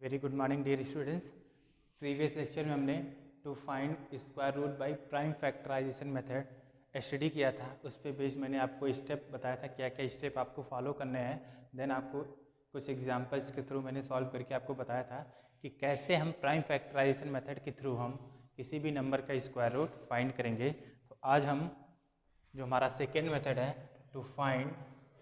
Very good morning dear students. Previous lecture में हमने to find square root by prime factorisation method study किया था। उस पे बेस्ड मैंने आपको स्टेप बताया था क्या क्या स्टेप आपको फॉलो करने हैं। देन आपको कुछ एग्जांपल्स के थ्रू मैंने सॉल्व करके आपको बताया था कि कैसे हम प्राइम फैक्टराइजेशन मेथड के थ्रू हम किसी भी नंबर का स्क्वायर रूट फाइंड करेंगे। तो आज हम जो हमारा सेकेंड मेथड है to find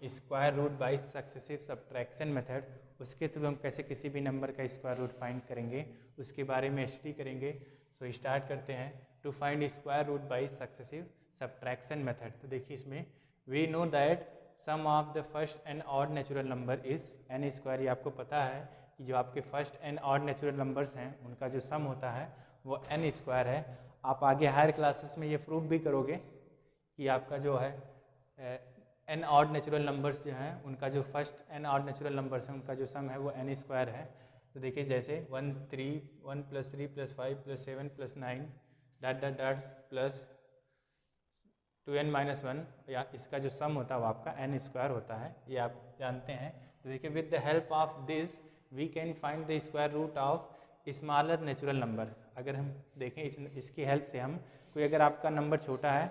square root by successive subtraction method, उसके थ्रू हम कैसे किसी भी नंबर का स्क्वायर रूट फाइंड करेंगे उसके बारे में स्टडी करेंगे। सो स्टार्ट करते हैं। To find square root by successive subtraction method. तो देखिए इसमें we know that sum of the first and odd natural number is n square. ये आपको पता है कि जो आपके first and odd natural numbers हैं उनका जो सम होता है वो एन स्क्वायर है। आप आगे हायर क्लासेस में ये प्रूव भी करोगे कि आपका जो है एन ऑड नेचुरल नंबर्स जो हैं उनका जो first n odd natural numbers हैं उनका जो सम है वो एन स्क्वायर है। तो देखिए जैसे 1 + 3 + 5 + 7 + 9 dot dot dot plus 2n-1, या इसका जो सम होता है वो आपका एन स्क्वायर होता है, ये आप जानते हैं। तो देखिए with the help of this we can find the square root of smaller natural number. अगर हम देखें इसकी हेल्प से हम कोई अगर आपका नंबर छोटा है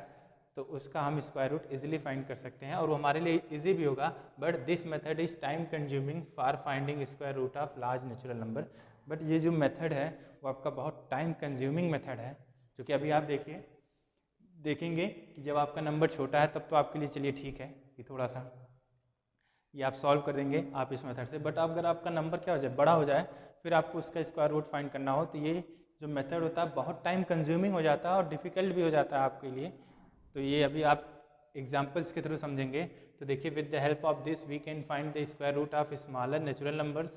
तो उसका हम स्क्वायर रूट इजीली फाइंड कर सकते हैं और वो हमारे लिए इजी भी होगा। But this method is time consuming for finding square root of large natural number. But ये जो मेथड है वो आपका बहुत टाइम कंज्यूमिंग मेथड है, क्योंकि अभी आप देखेंगे कि जब आपका नंबर छोटा है तब तो आपके लिए चलिए ठीक है कि थोड़ा सा ये आप सॉल्व कर देंगे आप इस मेथड से। बट अगर आपका नंबर क्या हो जाए, बड़ा हो जाए, फिर आपको उसका स्क्वायर रूट फाइंड करना हो तो ये जो मेथड होता है बहुत टाइम कंज्यूमिंग हो जाता है और डिफ़िकल्ट भी हो जाता है आपके लिए। तो ये अभी आप एग्जाम्पल्स के थ्रू समझेंगे। तो देखिए with the help of this we can find the square root of smaller natural numbers.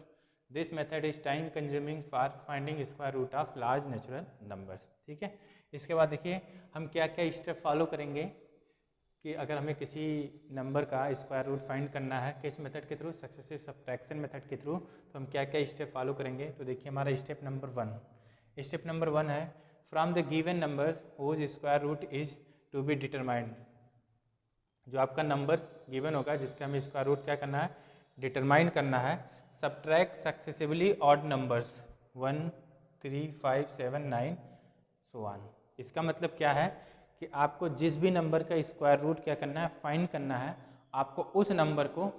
This method is time consuming for finding square root of large natural numbers. ठीक है, इसके बाद देखिए हम क्या क्या स्टेप फॉलो करेंगे कि अगर हमें किसी नंबर का स्क्वायर रूट फाइंड करना है किस मेथड के थ्रू, सक्सेसिव सब्ट्रैक्शन मेथड के थ्रू, तो हम क्या क्या स्टेप फॉलो करेंगे। तो देखिए हमारा स्टेप नंबर वन है from the given numbers whose square root is to be determined. जो आपका नंबर गिवन होगा जिसका हमें स्क्वायर रूट क्या करना है, डिटरमाइन करना है। Subtract successively odd numbers 1 3 5 7 9 so on. इसका मतलब क्या है कि आपको जिस भी नंबर का स्क्वायर रूट क्या करना है, फाइंड करना है। आपको उस नंबर को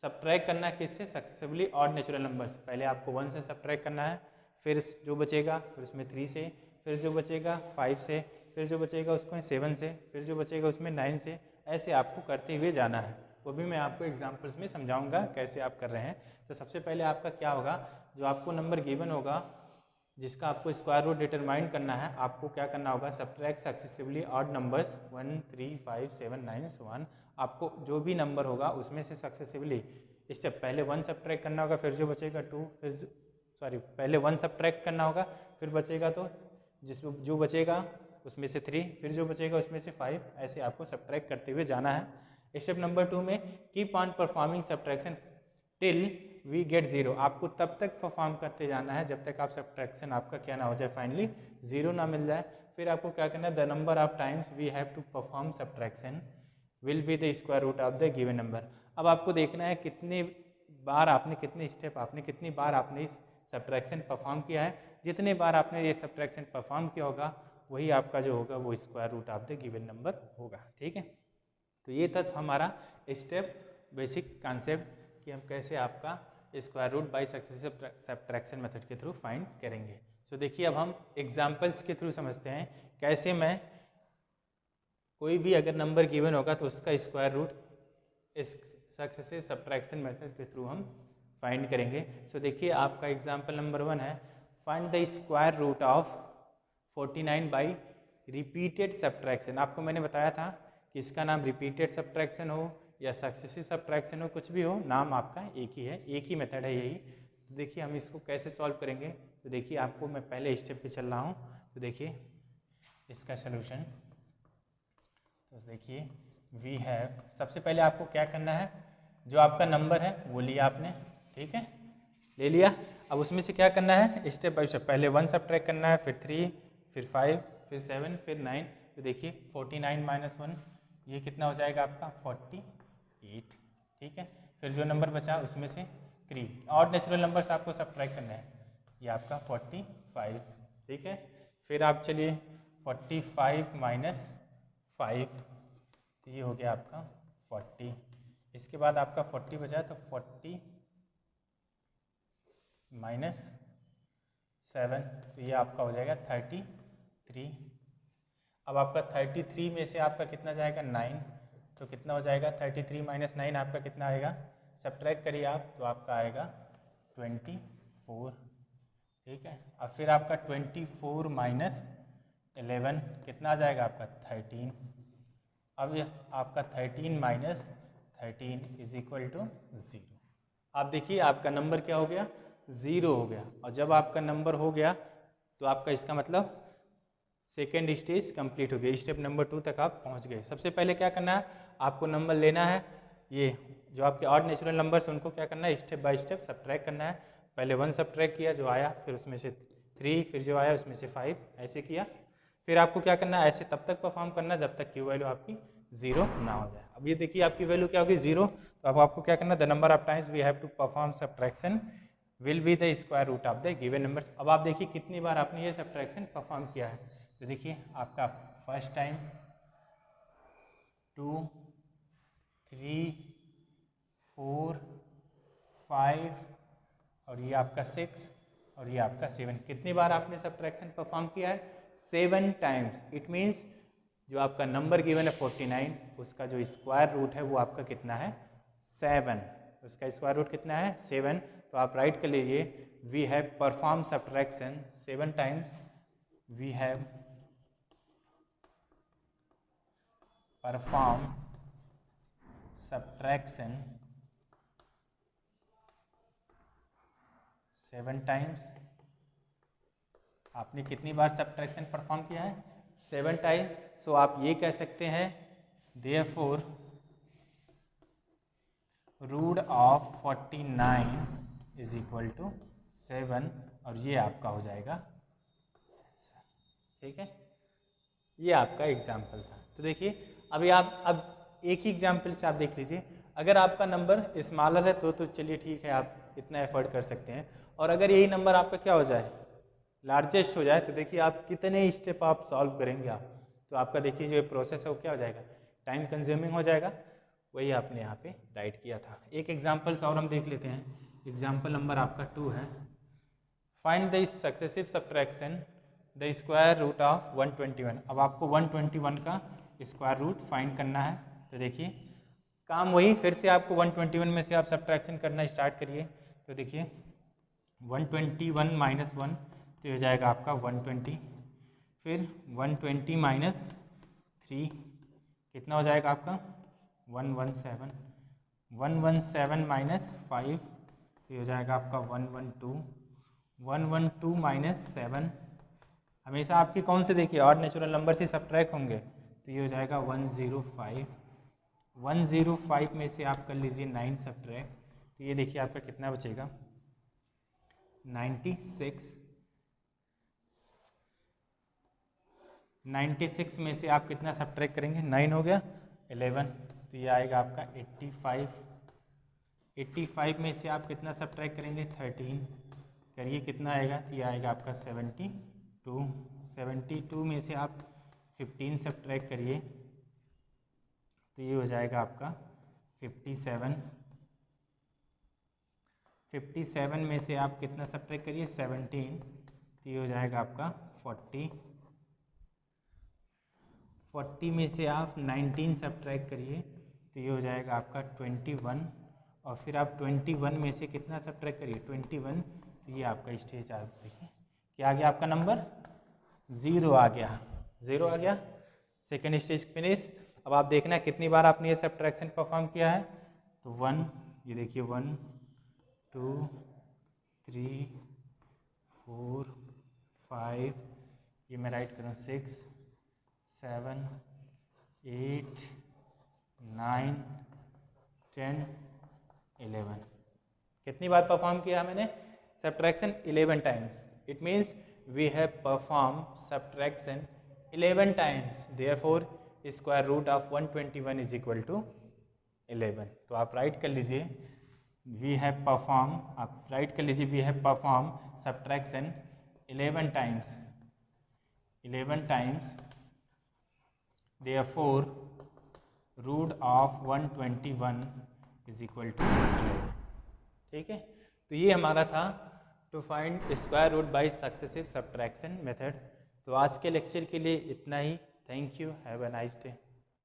सब्ट्रैक्ट करना है किससे, सक्सेसिवली ऑड नेचुरल नंबर से। पहले आपको 1 से सब्ट्रैक्ट करना है, फिर जो बचेगा फिर उसमें 3 से, फिर जो बचेगा 5 से, फिर जो बचेगा उसको 7 से, फिर जो बचेगा उसमें 9 से। ऐसे आपको करते हुए जाना है। वो भी मैं आपको एग्जांपल्स में समझाऊंगा कैसे आप कर रहे हैं। तो सबसे पहले आपका क्या होगा, जो आपको नंबर गिवन होगा जिसका आपको स्क्वायर रूट डिटरमाइन करना है, आपको क्या करना होगा, subtract successively odd numbers 1 3 5 7 9 so on. आपको जो भी नंबर होगा उसमें से सक्सेसिवली स्टेप पहले 1 सब्ट्रैक्ट करना होगा, फिर जो बचेगा 2, फिर पहले 1 सब्ट्रैक्ट करना होगा, फिर बचेगा तो जो बचेगा उसमें से 3, फिर जो बचेगा उसमें से 5। ऐसे आपको सब्ट्रैक्ट करते हुए जाना है। स्टेप नंबर 2 में keep on performing subtraction till we get 0। आपको तब तक परफॉर्म करते जाना है जब तक आप सब्ट्रैक्शन आपका क्या ना हो जाए, फाइनली 0 ना मिल जाए। फिर आपको क्या करना है, the number of times we have to perform subtraction will be the square root of the given number. अब आपको देखना है कितनी बार आपने, कितने स्टेप आपने, कितनी बार आपने इस सब्ट्रैक्शन परफॉर्म किया है। जितने बार आपने ये सब्ट्रैक्शन परफॉर्म किया होगा वही आपका जो होगा वो square root of the given number होगा। ठीक है, तो ये था हमारा स्टेप बेसिक कॉन्सेप्ट कि हम कैसे आपका square root by successive subtraction method के थ्रू फाइंड करेंगे। सो देखिए अब हम एग्जांपल्स के थ्रू समझते हैं कैसे मैं कोई भी अगर नंबर गिवन होगा तो उसका स्क्वायर रूट इस सक्सेसिव सब्ट्रैक्शन मेथड के थ्रू हम फाइंड करेंगे। सो देखिए आपका एग्जांपल नंबर 1 है find the square root of 49 by repeated subtraction. आपको मैंने बताया था कि इसका नाम रिपीटेड सब्ट्रैक्शन हो या सक्सेसिव सब्ट्रैक्शन हो, कुछ भी हो, नाम आपका एक ही है, एक ही मेथड है यही। तो देखिए हम इसको कैसे सॉल्व करेंगे। तो देखिए आपको मैं पहले स्टेप पे चल रहा हूँ। तो देखिए इसका सलूशन, तो देखिए वी हैव, सबसे पहले आपको क्या करना है, जो आपका नंबर है वो लिया आपने, ठीक है, ले लिया। अब उसमें से क्या करना है, स्टेप बाय स्टेप, पहले 1 सब्ट्रैक्ट करना है, फिर 3, फिर 5, फिर 7, फिर 9। तो देखिए 49 - 1 ये कितना हो जाएगा आपका 48। ठीक है, फिर जो नंबर बचा उसमें से 43 और नेचुरल नंबर से आपको सब्ट्रैक्ट करना है, ये आपका 45, ठीक है। फिर आप चलिए 45 माइनस 5, तो ये हो गया आपका 40। इसके बाद आपका 40 बचा तो 40 माइनस 7, तो ये आपका हो जाएगा 33। अब आपका 33 में से आपका कितना जाएगा 9, तो कितना हो जाएगा 33 माइनस 9 आपका कितना आएगा, सब्ट्रैक्ट करिए आप तो आपका आएगा 24, ठीक है। अब फिर आपका 24 माइनस 11 कितना आ जाएगा आपका 13। अब ये आपका 13 माइनस 13 इज इक्वल टू 0। आप देखिए आपका नंबर क्या हो गया, 0 हो गया। और जब आपका नंबर हो गया तो आपका इसका मतलब सेकेंड स्टेज कंप्लीट हो गई, स्टेप नंबर 2 तक आप पहुंच गए। सबसे पहले क्या करना है, आपको नंबर लेना है, ये जो आपके ऑड नेचुरल नंबर्स उनको क्या करना है, स्टेप बाय स्टेप सब्ट्रैक्ट करना है। पहले 1 सब्ट्रैक्ट किया जो आया, फिर उसमें से 3, फिर जो आया उसमें से 5, ऐसे किया। फिर आपको क्या करना है, ऐसे तब तक परफॉर्म करना जब तक की वैल्यू आपकी 0 ना हो जाए। अब ये देखिए आपकी वैल्यू क्या होगी 0, तो अब आपको क्या करना है, the number of times we have to perform subtraction will be the square root of the given number. अब आप देखिए कितनी बार आपने ये सब्ट्रैक्शन परफॉर्म किया है, तो देखिए आपका फर्स्ट टाइम 2, 3, 4, 5 और ये आपका 6 और ये आपका 7। कितनी बार आपने सब्ट्रैक्शन परफॉर्म किया है, 7 टाइम्स। इट मीन्स जो आपका नंबर गिवन है 49, उसका जो स्क्वायर रूट है वो आपका कितना है 7, उसका स्क्वायर रूट कितना है 7। तो आप राइट कर लीजिए, we have perform subtraction 7 times, we have perform subtraction 7 times. आपने कितनी बार सब्ट्रैक्शन परफॉर्म किया है, 7 टाइम। सो आप ये कह सकते हैं therefore root of 49 is equal to 7, और ये आपका हो जाएगा, ठीक है। ये आपका एग्जाम्पल था। तो देखिए अभी आप अब एक ही एग्जाम्पल से आप देख लीजिए, अगर आपका नंबर स्मॉलर है तो चलिए ठीक है, आप इतना एफर्ट कर सकते हैं। और अगर यही नंबर आपका क्या हो जाए, लार्जेस्ट हो जाए, तो देखिए आप कितने स्टेप आप सॉल्व करेंगे आप, तो आपका देखिए जो प्रोसेस है वो क्या हो जाएगा, टाइम कंज्यूमिंग हो जाएगा। वही आपने यहाँ पे राइट किया था। एक एग्जाम्पल्स और हम देख लेते हैं। एग्जाम्पल नंबर आपका 2 है, find the successive subtraction the square root of 121। अब आपको 121 का स्क्वायर रूट फाइंड करना है। तो देखिए काम वही, फिर से आपको 121 में से आप सब्ट्रैक्शन करना स्टार्ट करिए। तो देखिए 121 माइनस 1 तो हो जाएगा आपका 120, फिर 120 माइनस 3 कितना हो जाएगा आपका 117, 117 माइनस 5 तो हो जाएगा आपका 112, 112 माइनस 7। हमेशा आपके कौन से देखिए ऑड नेचुरल नंबर से सब्ट्रैक्ट होंगे, तो ये हो जाएगा 105, 105 में से आप कर लीजिए 9 सब्ट्रैक्ट, तो ये देखिए आपका कितना बचेगा 96, 96 में से आप कितना सब्ट्रैक्ट करेंगे, 9 हो गया 11, तो ये आएगा आपका 85, 85 में से आप कितना सब्ट्रैक्ट करेंगे 13, करिए कितना आएगा, तो ये आएगा आपका 72, 72 में से आप 15 सब्ट्रैक्ट करिए, तो ये हो जाएगा आपका 57, 57 में से आप कितना सब्ट्रैक्ट करिए 17, तो ये हो जाएगा आपका 40, 40 में से आप 19 सब्ट्रैक्ट करिए, तो ये हो जाएगा आपका 21, और फिर आप 21 में से कितना सब्ट्रैक्ट करिए 21, तो ये आपका स्टेज आ देखिए क्या आ गया, आपका नंबर 0 आ गया, 0 आ गया, सेकेंड स्टेज फिनिश। अब आप देखना कितनी बार आपने ये सब्ट्रैक्शन परफॉर्म किया है, तो 1, ये देखिए 1, 2, 3, 4, 5, ये मैं राइट करूँ 6, 7, 8, 9, 10, 11। कितनी बार परफॉर्म किया मैंने subtraction 11 times. It means we have perform subtraction 11 times, therefore square root of 121 is equal to 11। तो आप राइट कर लीजिए वी हैव परफॉर्म, आप राइट कर लीजिए, we have perform subtraction 11 times, therefore root of 121 is equal to 11। ठीक है, तो ये हमारा था to find square root by successive subtraction method. तो आज के लेक्चर के लिए इतना ही। Thank you, have a nice day.